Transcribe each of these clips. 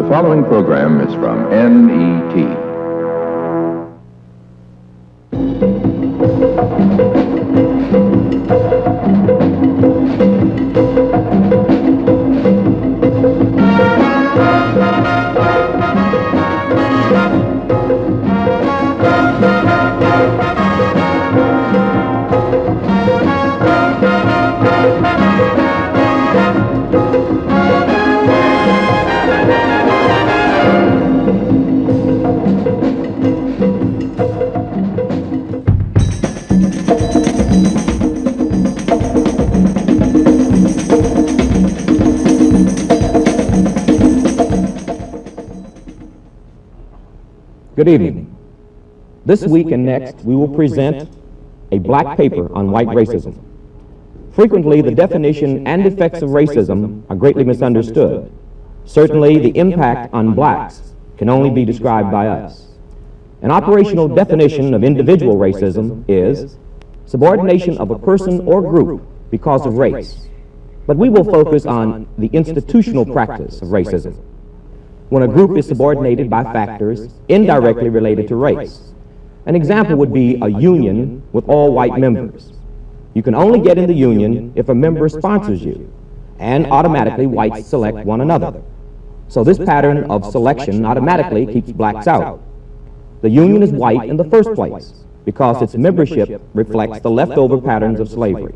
following program is from NET. Good evening. This week and next, we will present a black paper on white racism. Frequently, the definition and effects of racism are greatly misunderstood. Certainly, the impact on blacks can only be described by us. An operational definition of individual racism is subordination of a person or group because of race. But we will focus on the institutional practice of racism, when a group is subordinated by factors indirectly related to race. An example would be a union with all white members. You can only get in the union if a member sponsors you, and automatically whites select one another. So this pattern of selection automatically keeps blacks out. The union is white in the first place because its membership reflects the leftover patterns of slavery.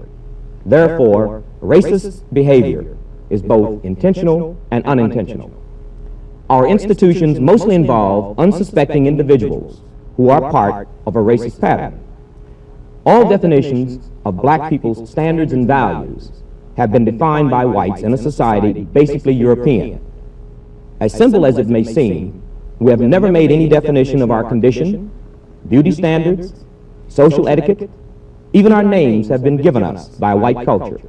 Therefore, racist behavior is both intentional and unintentional. Our institutions mostly involve unsuspecting individuals who are part of a racist pattern. All definitions of black people's standards and values have been defined by whites in a society basically European. As simple as it may seem, we have never made any definition of our condition, beauty standards, social etiquette. Even our names have been given us by white culture.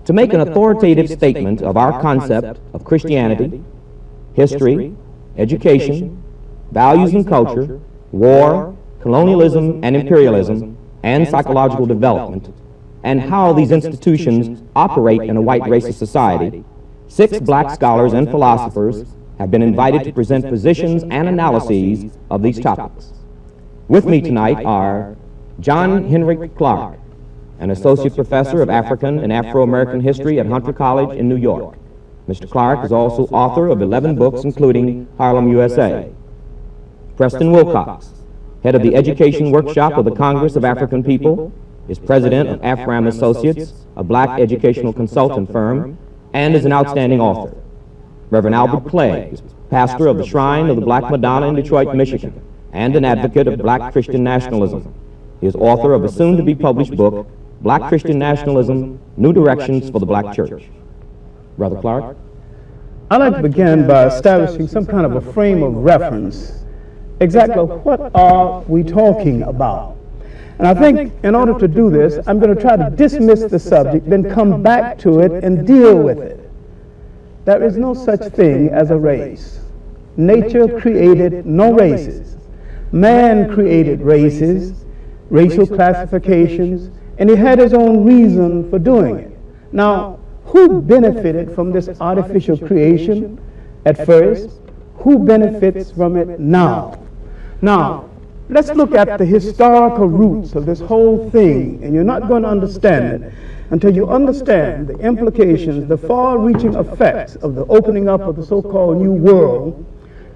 To make an authoritative statement of our concept of Christianity, history, education, values and culture, war, colonialism and imperialism, and psychological development, and how these institutions operate in a white racist society, 6 black scholars and philosophers have been invited to present positions and analyses of these topics. With me tonight are John Henry Clarke, an associate professor of African and Afro-American history at Hunter College in New York. Mr. Clarke is also author of 11 books, including Harlem USA. Preston Wilcox, head of the Education Workshop of the Congress of African People, is president of AFRAM Associates, a black educational consultant firm, and is an outstanding author. Reverend Albert Cleage is pastor of the Shrine of the Black Madonna in Detroit, Michigan, and an advocate of Black Christian Nationalism. He is author of a soon-to-be-published book, Black Christian Nationalism, New Directions for the Black Church. Brother Clarke? I'd like to begin by establishing some kind of a frame of reference. Exactly what are we talking about? And I think in order to do this, I'm going to try to dismiss the subject, then come back to it and deal with it. There is no such thing as a race. Nature created no races. Man created races, racial classifications, and he had his own reason for doing it. Now, who benefited from this artificial creation at first? Who benefits from it now? Now, let's look at the historical roots of this whole thing, and you're not going to understand it until you understand the implications, the far-reaching effects of the opening up of the so-called New World,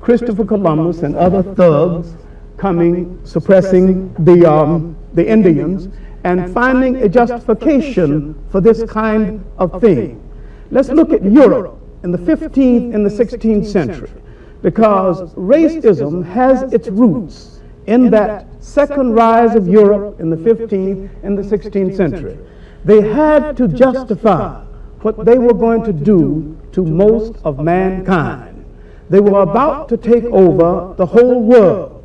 Christopher Columbus and other thugs coming, suppressing the Indians, and finding a justification for this kind of thing. Let's look at Europe in the 15th and the 16th century, because racism has its roots in that second rise of Europe in the 15th and the 16th century. They had to justify what they were going to do to most of mankind. They were about to take over the whole world.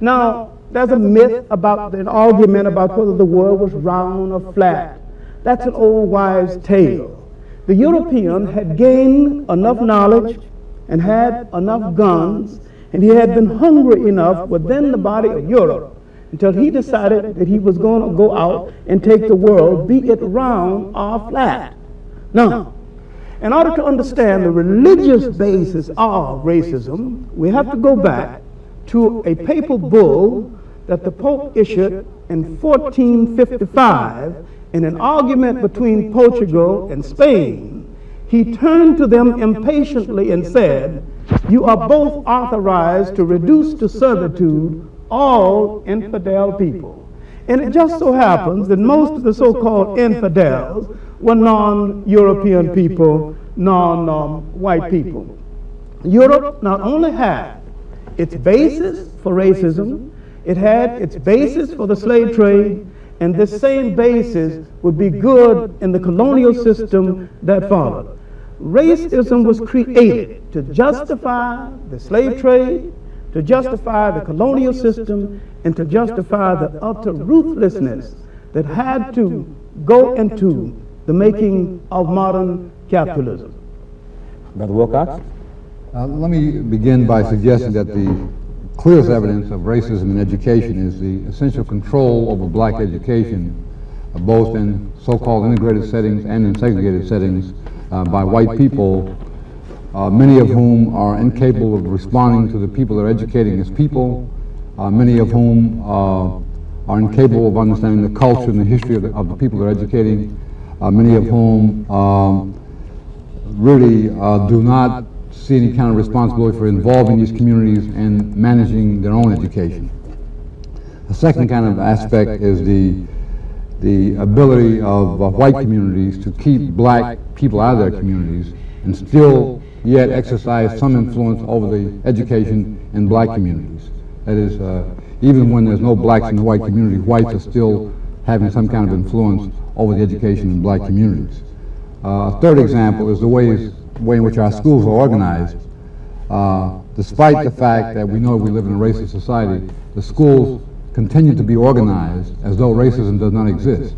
Now, there's a myth about an argument about whether the world was round or flat. That's an old wives' tale. The European had gained enough knowledge and had enough guns, and he had been hungry enough within the body of Europe until he decided that he was going to go out and take the world, be it round or flat. Now, In order to understand the religious basis of racism, we have to go back to a papal bull that the Pope issued in 1455 in an argument between Portugal and Spain. He turned to them impatiently and said, "You are both authorized to reduce to servitude all infidel people." And it just so happens that most of the so-called infidels were non-European people, non-white people. Europe not only had its basis for racism, it had its basis for the slave trade, and this same basis would be good in the colonial system that followed. Racism was created to justify the slave trade, to justify the colonial system, and to justify the utter ruthlessness that had to go into the making of modern capitalism. Brother Wilcox? Let me begin by suggesting that the clearest evidence of racism in education is the essential control over black education, both in so-called integrated settings and in segregated settings, by white people, many of whom are incapable of responding to the people they're educating as people, many of whom are incapable of understanding the culture and the history of the people they're educating, many of whom really do not see any kind of responsibility for involving these communities and managing their own education. The second kind of aspect is the ability of white communities to keep black people out of their communities and still yet exercise some influence over the education in black communities. That is, even when there's no blacks in the white community, whites are still having some kind of influence over the education in black communities. A third example is the way in which our schools are organized. Despite the fact that we know we live in a racist society, the schools continue to be organized as though racism does not exist.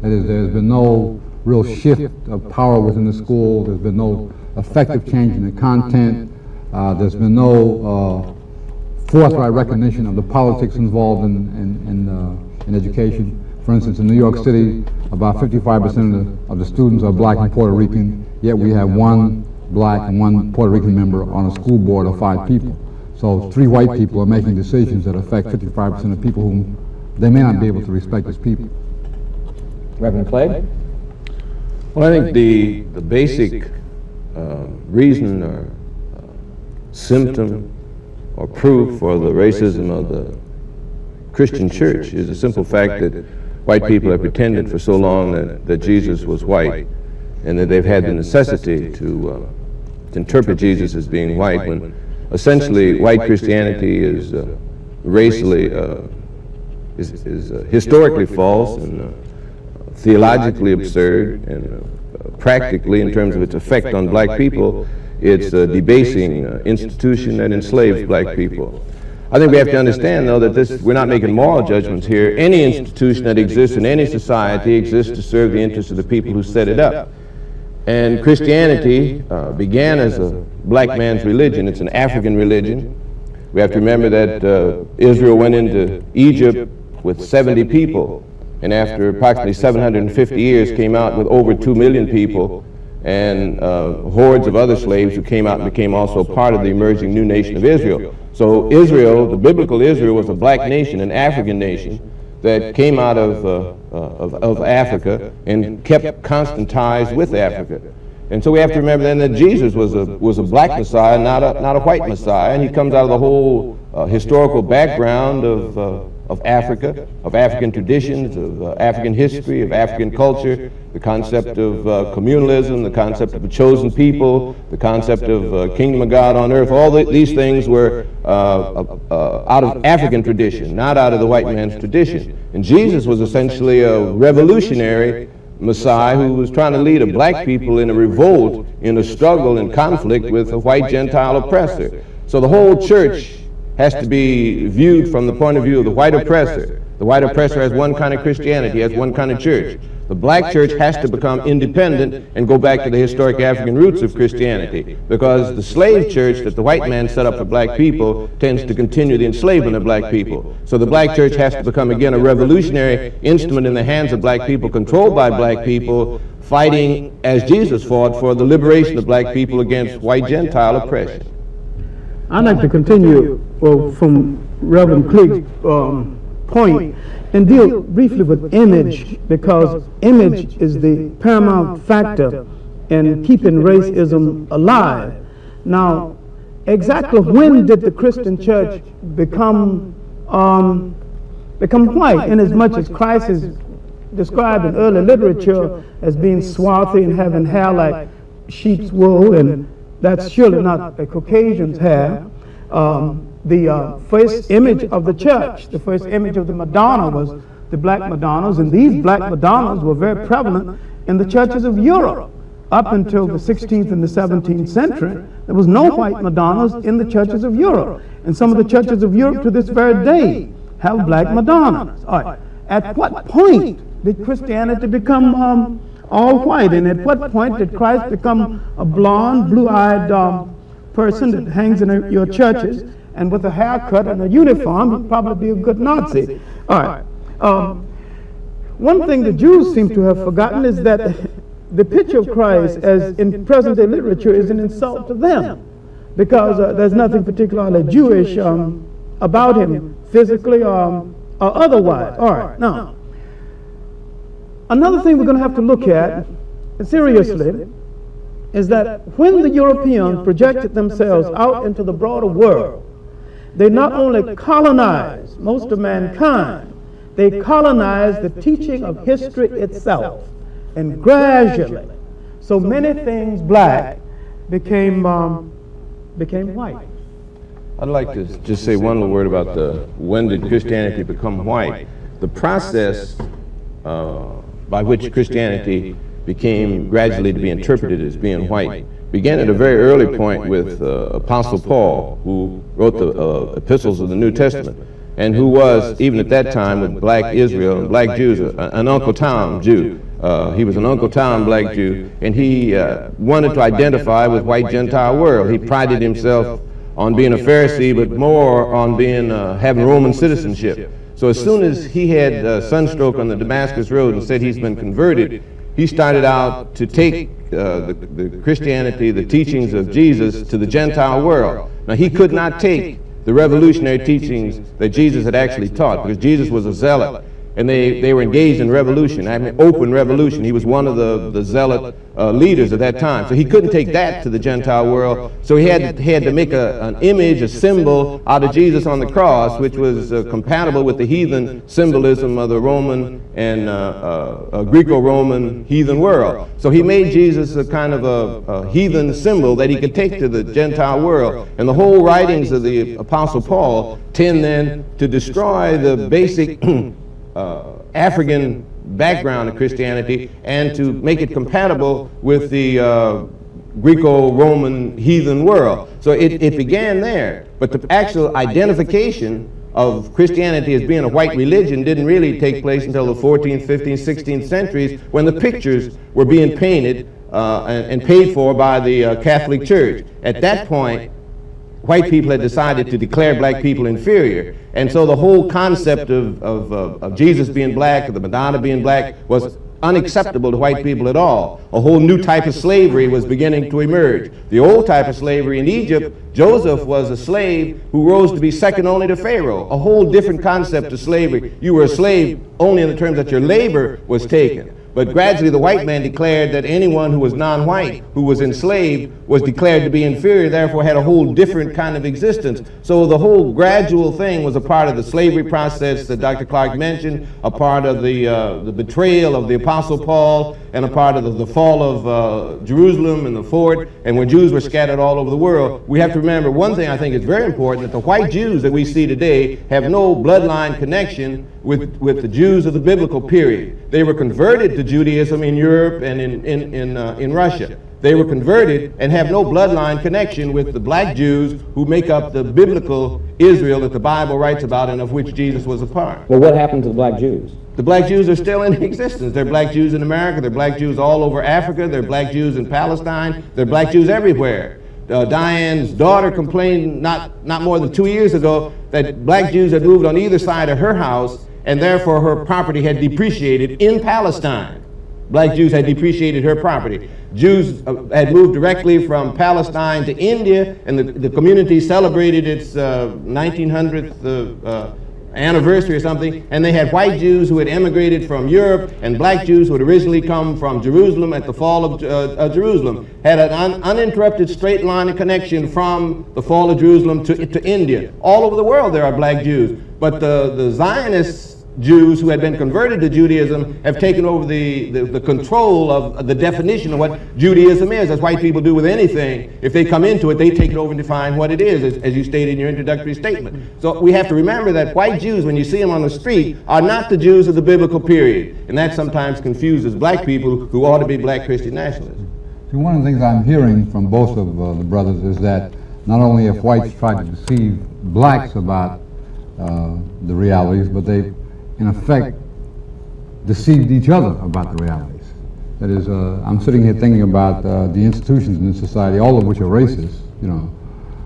That is, there's been no real shift of power within the school, there's been no effective change in the content, there's been no forthright recognition of the politics involved in education. For instance, in New York City, about 55% of the students are black and Puerto Rican, yet we have one black and one Puerto Rican member on a school board of 5 people. So 3 white people are making decisions that affect 55% of people whom they may not be able to respect as people. Reverend Cleage? Well, I think the basic reason or symptom or proof for the racism of the Christian church is the simple fact that white people have pretended for so long that Jesus was white, and that they've had the necessity to interpret Jesus as being white, when essentially white Christianity is racially, is historically false and theologically absurd, and practically, in terms of its effect on black people, it's a debasing institution that enslaves black people. I think we have to understand, though, that we're not making moral judgments here. Any institution that exists in any society exists to serve the interests of the people who set it up. And Christianity began as a black man's religion. It's an African religion. We have to remember that Israel went into Egypt with 70 people, and after approximately 750 years came out with over 2 million people, and hordes of other slaves who came out and became also part of the emerging new nation of Israel. So Israel, the biblical Israel, was a black nation, an African nation that came out of Africa and kept constant ties with Africa. And so we have to remember then that Jesus was a black Messiah, not a white Messiah, and he comes out of the whole historical background of Africa, of African traditions, of African history, of African culture, the concept of communalism, the concept of a chosen people, the concept of kingdom of God on earth. All these things were out of African tradition, not out of the white man's tradition. And Jesus was essentially a revolutionary Messiah who was trying to lead a black people in a revolt, in a struggle and conflict with a white Gentile oppressor. So the whole church has to be viewed from the point of view of the white oppressor. The white oppressor has one kind of Christianity, has one kind of church. The black church has to become independent and go back to the historic African roots of Christianity, because the slave church that the white man set up for black people tends to continue the enslavement of black people. So the black church has to become again a revolutionary instrument in the hands of black people, controlled by black people, fighting as Jesus fought for the liberation of black people against white Gentile oppression. I'd like to continue from Reverend Cleage's point and deal briefly with image, because image is the paramount factor in keeping racism alive. Now, exactly when did the Christian church become white, in as much as Christ is described in early literature as being swarthy and having hair like sheep's wool, and that's surely not a Caucasian's hair. The first image of the church, the first image of the Madonna was the Black Madonnas, and these Black Madonnas were very prevalent in the churches of Europe. Up until the 16th and the 17th century, there was no white Madonnas in the churches of Europe. And some of the churches of Europe to this very day have Black Madonnas. All right. At what point did Christianity become all white? And at what point did Christ become a blonde, blue-eyed person that hangs in your churches, and with a haircut and a uniform, he'd probably be a good Nazi? All right. One thing the Jews seem to have forgotten is that the picture of Christ, as in present-day literature, is an insult to them, because there's nothing particularly Jewish about him, physically or otherwise. All right. Now, another thing we're going to have to look at seriously is that when the Europeans projected themselves out into the broader world, they not only colonized most of mankind, they colonized the teaching of history itself. And gradually, so many things black became white. I'd like to just say one word about when did Christianity become white. The process by which Christianity became gradually to be interpreted as being white began at a very early point with Apostle Paul, who wrote the epistles of the New Testament, and who was, even at that time, with black Israel and black Jews, an Uncle Tom Jew. He was an Uncle Tom black Jew, and he wanted to identify with white Gentile world. He prided himself on being a Pharisee, but more on being having Roman citizenship. So as soon as he had sunstroke on the Damascus Road and said he's been converted, he started out to take the Christianity, the teachings of Jesus, to the Gentile world. Now, he could not take the revolutionary teachings that Jesus had actually taught, because Jesus was a zealot, and they were engaged in revolution, I mean open revolution. He was one of the zealot leaders at that time. So he couldn't take that to the Gentile world, so he had to make an image, a symbol out of Jesus on the cross, which was compatible with the heathen symbolism of the Roman and Greco-Roman heathen world. So he made Jesus a kind of a heathen symbol that he could take to the Gentile world. And the whole writings of the Apostle Paul tend then to destroy the basic African background of Christianity and to make it compatible with the Greco-Roman heathen world. So it began there, but the actual identification of Christianity as being a white religion didn't really take place until the 14th, 15th, 16th centuries, when the pictures were being painted and paid for by the Catholic Church. At that point, white people had decided to declare black people inferior. And so the whole concept of Jesus being black, or the Madonna being black, was unacceptable to white people at all. A whole new type of slavery was beginning to emerge. The old type of slavery in Egypt, Joseph was a slave who rose to be second only to Pharaoh. A whole different concept of slavery. You were a slave only in the terms that your labor was taken. But gradually the white man declared that anyone who was non-white, who was enslaved, was declared to be inferior, therefore had a whole different kind of existence. So the whole gradual thing was a part of the slavery process that Dr. Clarke mentioned, a part of the betrayal of the Apostle Paul, and a part of the fall of Jerusalem and the fort, and when Jews were scattered all over the world. We have to remember one thing I think is very important, that the white Jews that we see today have no bloodline connection with the Jews of the biblical period. They were converted to Judaism in Europe and in Russia. They were converted and have no bloodline connection with the black Jews who make up the biblical Israel that the Bible writes about and of which Jesus was a part. Well, what happened to the black Jews? The black Jews are still in existence. There are black Jews in America, there are black Jews all over Africa, there are black Jews in Palestine, there are black Jews everywhere. Diane's daughter complained not more than 2 years ago that black Jews had moved on either side of her house, and therefore her property had depreciated in Palestine. black Jews had depreciated her property. Jews had moved directly from Palestine to India, and the community celebrated its 1900th anniversary or something, and they had white Jews who had emigrated from Europe and black Jews who had originally come from Jerusalem at the fall of Jerusalem, had an uninterrupted straight line of connection from the fall of Jerusalem to India. All over the world there are black Jews, but the Zionist Jews who had been converted to Judaism have taken over the control of the definition of what Judaism is, as white people do with anything. If they come into it, they take it over and define what it is, as you stated in your introductory statement. So we have to remember that white Jews, when you see them on the street, are not the Jews of the biblical period, and that sometimes confuses black people who ought to be black Christian nationalists. See, one of the things I'm hearing from both of the brothers is that not only have whites tried to deceive blacks about the realities, but they in effect, deceived each other about the realities. That is, I'm sitting here thinking about the institutions in this society, all of which are racist, you know,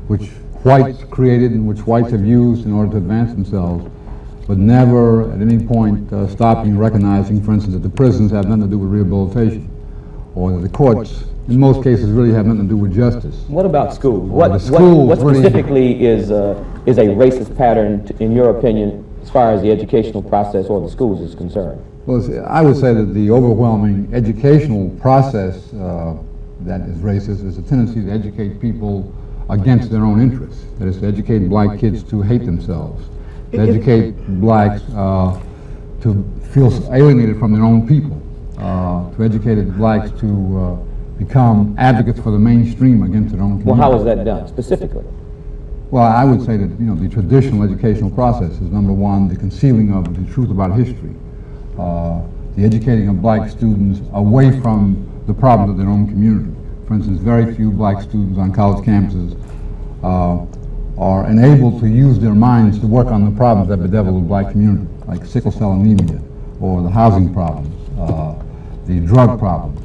which whites created and which whites have used in order to advance themselves, but never at any point stopping and recognizing, for instance, that the prisons have nothing to do with rehabilitation, or that the courts, in most cases, really have nothing to do with justice. What about schools? What Specifically is a racist pattern, in your opinion, as far as the educational process or the schools is concerned? Well, I would say that the overwhelming educational process that is racist is a tendency to educate people against their own interests. That is, to educate black kids to hate themselves, to educate blacks to feel alienated from their own people, to educate blacks to become advocates for the mainstream against their own community. Well, how is that done, specifically? Well, I would say that, you know, the traditional educational process is, number one, the concealing of the truth about history, the educating of black students away from the problems of their own community. For instance, very few black students on college campuses are enabled to use their minds to work on the problems that bedevil the black community, like sickle cell anemia, or the housing problems, the drug problems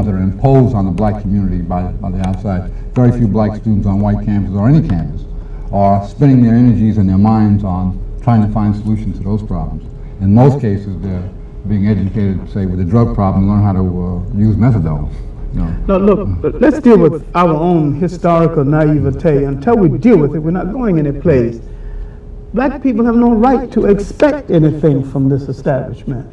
that are imposed on the black community by the outside. Very few black students on white campuses or any campus are spending their energies and their minds on trying to find solutions to those problems. In most cases, they're being educated, say, with the drug problem, learn how to use methadone. You know. Now look, let's deal with our own historical naivete. Until we deal with it, we're not going any place. Black people have no right to expect anything from this establishment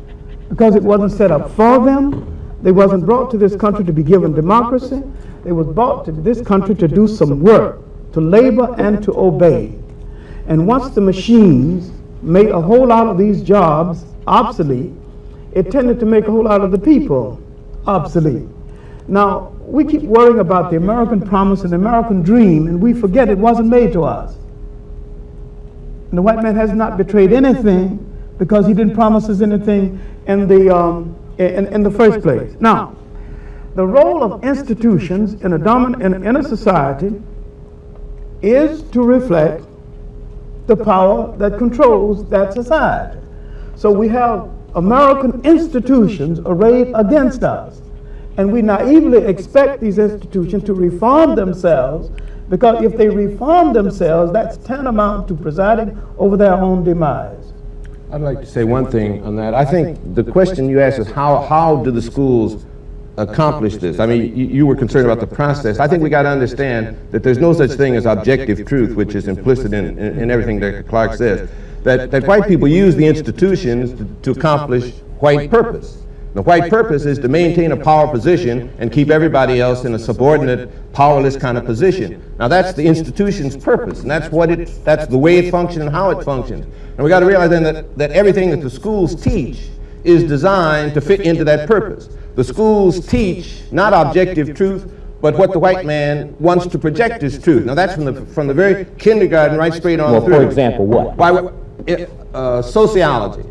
because it wasn't set up for them. They wasn't brought to this country to be given democracy. They was brought to this country to do some work, to labor and to obey. And once the machines made a whole lot of these jobs obsolete, it tended to make a whole lot of the people obsolete. Now, we keep worrying about the American promise and the American dream, and we forget it wasn't made to us. And the white man has not betrayed anything because he didn't promise us anything in the first place. Now, the role of institutions in a society is to reflect the power that controls that society. So we have American institutions arrayed against us, and we naively expect these institutions to reform themselves, because if they reform themselves, that's tantamount to presiding over their own demise. I'd like to say one thing on that. I think the question you asked is how do the schools accomplish this? I mean, you were concerned about the process. I think we got to understand that there's no such thing as objective truth, which is implicit in everything that Clarke says. That white people use the institutions to accomplish white purpose. The white purpose is to maintain a power position and keep everybody else in a subordinate, powerless kind of position. Now that's the institution's purpose, and that's the way it functions and how it functions. And we got to realize then that everything that the schools teach is designed to fit into that purpose. The schools teach not objective truth, but what the white man wants to project as truth. Now that's from the very kindergarten right straight on through. For example, what? Sociology.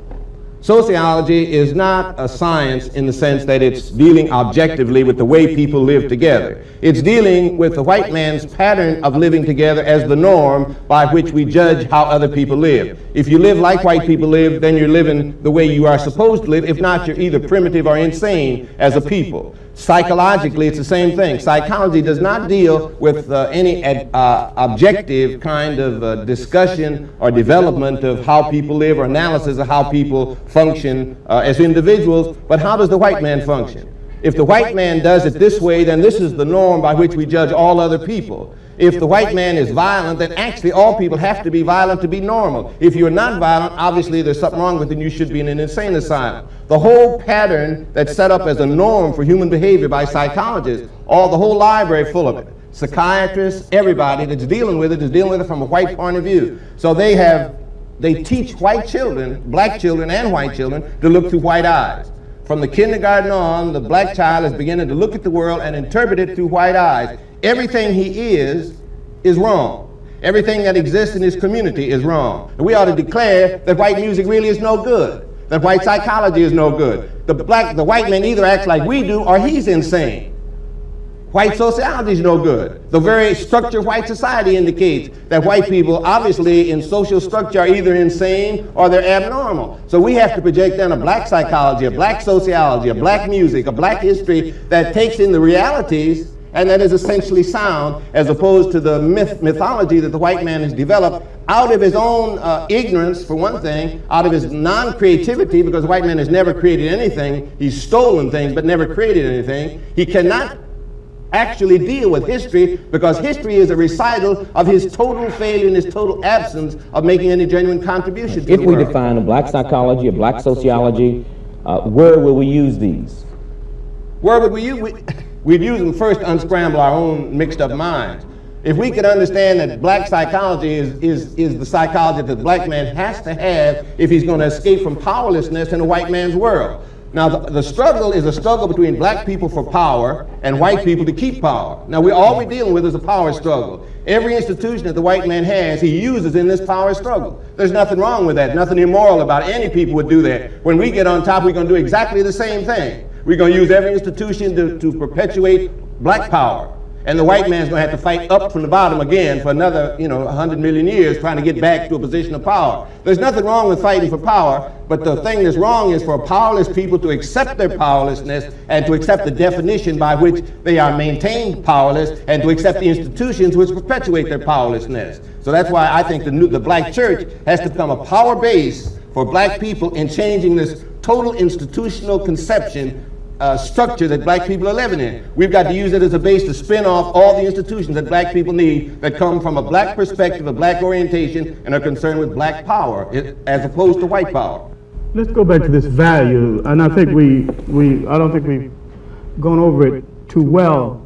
Sociology is not a science in the sense that it's dealing objectively with the way people live together. It's dealing with the white man's pattern of living together as the norm by which we judge how other people live. If you live like white people live, then you're living the way you are supposed to live. If not, you're either primitive or insane as a people. Psychologically, it's the same thing. Psychology does not deal with any objective kind of discussion or development of how people live or analysis of how people function function as individuals, but how does the white man function? If the white man does it this way, then this is the norm by which we judge all other people. If the white man is violent, then actually all people have to be violent to be normal. If you're not violent, obviously there's something wrong with you and you should be in an insane asylum. The whole pattern that's set up as a norm for human behavior by psychologists, the whole library full of it. Psychiatrists, everybody that's dealing with it is dealing with it from a white point of view. So they teach white children, black children and white children, to look through white eyes. From the kindergarten on, the black child is beginning to look at the world and interpret it through white eyes. Everything he is wrong. Everything that exists in his community is wrong. And we ought to declare that white music really is no good, that white psychology is no good. The white man either acts like we do or he's insane. White sociology is no good. The very structure of white society indicates that white people, obviously in social structure, are either insane or they're abnormal. So we have to project then a black psychology, a black sociology, a black music, a black history that takes in the realities and that is essentially sound, as opposed to the mythology that the white man has developed out of his own ignorance, for one thing, out of his non-creativity, because the white man has never created anything. He's stolen things but never created anything. He cannot actually deal with history because history is a recital of his total failure and his total absence of making any genuine contribution to the world. If we define a black psychology, a black sociology, where will we use these? Where would we use? We'd use them first to unscramble our own mixed up minds. If we could understand that black psychology is the psychology that the black man has to have if he's going to escape from powerlessness in a white man's world. Now, the struggle is a struggle between black people for power and white people to keep power. Now, all we're dealing with is a power struggle. Every institution that the white man has, he uses in this power struggle. There's nothing wrong with that, nothing immoral about it. Any people would do that. When we get on top, we're going to do exactly the same thing. We're going to use every institution to perpetuate black power. And the white man's going to have to fight up from the bottom again for another, 100 million years trying to get back to a position of power. There's nothing wrong with fighting for power, but the thing that's wrong is for powerless people to accept their powerlessness and to accept the definition by which they are maintained powerless and to accept the institutions which perpetuate their powerlessness. So that's why I think the black church has to become a power base for black people in changing this total institutional conception structure that black people are living in. We've got to use it as a base to spin off all the institutions that black people need that come from a black perspective, a black orientation, and are concerned with black power as opposed to white power. Let's go back to this value, and I think I don't think we've gone over it too well.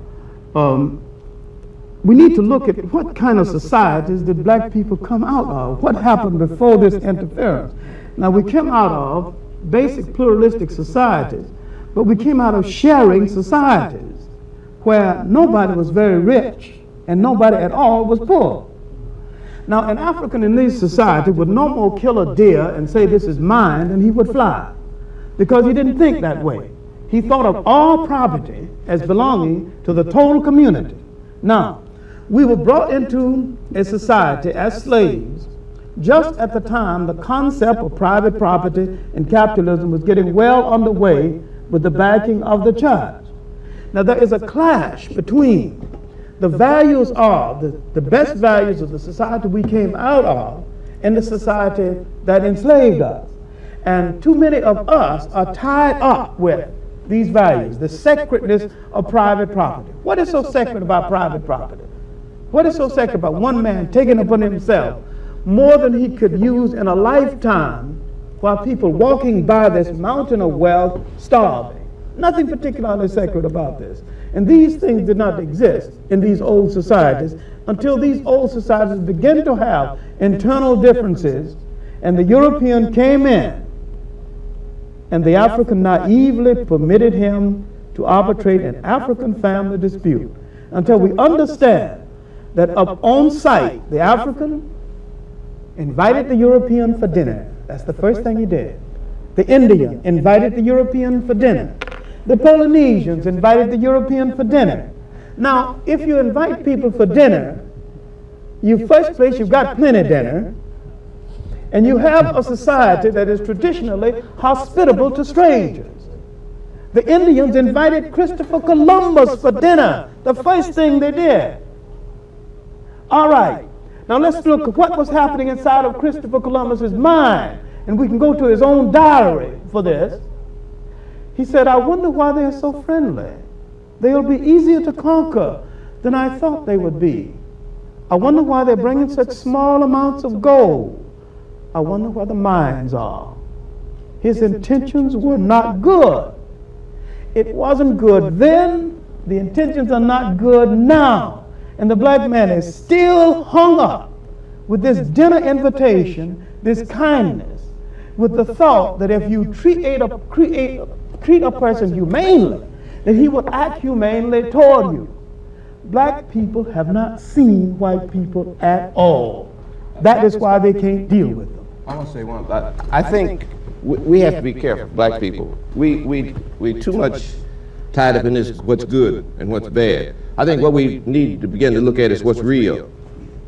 We need to look at what kind of societies did black people come out of? What happened before this interference? Now, we came out of basic pluralistic societies, but we came out of sharing societies where nobody was very rich and nobody at all was poor. Now, an African in this society would no more kill a deer and say, "This is mine," than he would fly, because he didn't think that way. He thought of all property as belonging to the total community. Now, we were brought into a society as slaves just at the time the concept of private property and capitalism was getting well underway with the backing of the church. Now, there is a clash between the values of, the best values of the society we came out of and the society that enslaved us. And too many of us are tied up with these values, the sacredness of private property. What is so sacred about private property? What is so sacred about one man taking upon himself more than he could use in a lifetime while people walking by this mountain of wealth starving? Nothing particularly sacred about this. And these things did not exist in these old societies until these old societies began to have internal differences, and the European came in, and the African naively permitted him to arbitrate an African family dispute until we understand that up on sight, the African invited the European for dinner. That's the first thing he did. The Indian invited the European for dinner. The Polynesians invited the European for dinner. Now, if you invite people for dinner, first place, you've got plenty dinner, and you have a society that is traditionally hospitable to strangers. The Indians invited Christopher Columbus for dinner, the first thing they did. All right. Now let's look at what was happening inside of Christopher Columbus's mind and we can go to his own diary for this. He said, I wonder why they're so friendly. They'll be easier to conquer than I thought they would be. I wonder why they're bringing such small amounts of gold. I wonder where the mines are. His intentions were not good. It wasn't good then. The intentions are not good now. And the black man is still hung up with this dinner invitation, this kindness, with the thought that if you treat a person humanely, that he will act humanely toward you. Black people have not seen white people at all. That is why they can't deal with them. I want to say one. I think we have to be careful, black people. We too much tied up in this what's good and what's bad. I think what we need to begin to look at is what's real.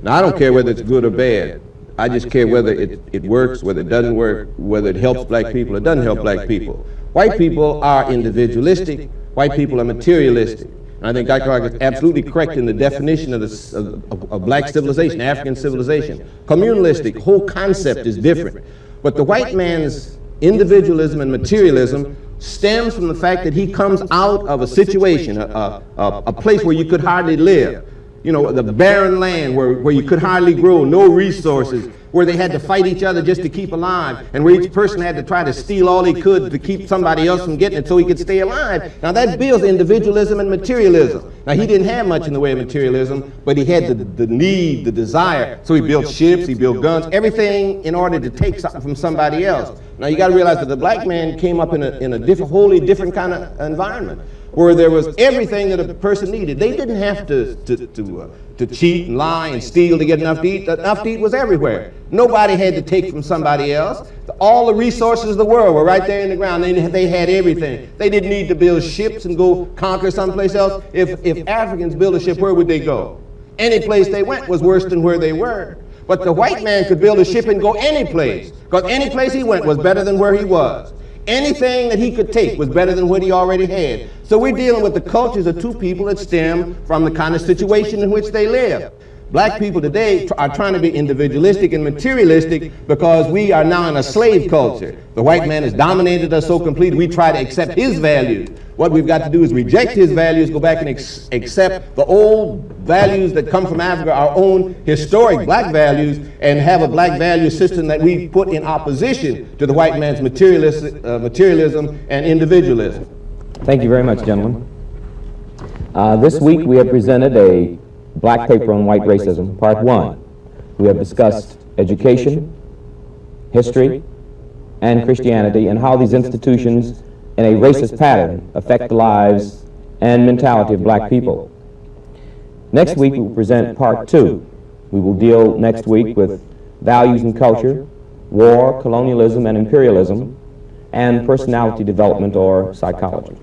Now, I don't care whether it's good or bad. I just care whether it works, whether it doesn't work, whether it helps black people or doesn't help black people. White people are individualistic. White people are materialistic. And I think Dr. Clarke is absolutely correct in the definition of black civilization, African civilization. Communalistic, whole concept is different. But the white man's individualism and materialism stems from the fact that he comes out of a situation, a place where you could hardly live. You know, the barren land where you could hardly grow, no resources, where they had to fight each other just to keep alive, and where each person had to try to steal all he could to keep somebody else from getting it so he could stay alive. Now that builds individualism and materialism. Now he didn't have much in the way of materialism, but he had the need, the desire, so he built ships, he built guns, everything in order to take something from somebody else. Now you got to realize that the black man came up in a wholly different kind of environment, where there was everything that a person needed. They didn't have to cheat and lie and steal to get enough to eat. Enough to eat was everywhere. Nobody had to take from somebody else. All the resources of the world were right there in the ground. They had everything. They didn't need to build ships and go conquer someplace else. If Africans built a ship, where would they go? Any place they went was worse than where they were. But the white man could build a ship and go any place, because any place he went was better than where he was. Anything that he could take was better than what he already had. So we're dealing with the cultures of two people that stem from the kind of situation in which they live. Black people today are trying to be individualistic and materialistic because we are now in a slave culture. The white man has dominated us so completely, we try to accept his values. What we've got to do is reject his values, go back and accept the old values that come from Africa, our own historic black values, and have a black value system that we put in opposition to the white man's materialism and individualism. Thank you very much, gentlemen. This week we have presented a black paper on white racism, part 1. We have discussed education, history, and Christianity, and how these institutions in a racist pattern affect the lives and mentality of black people. Next week we will present part 2. We will deal next week with values and culture, war, colonialism and imperialism, and personality development or psychology.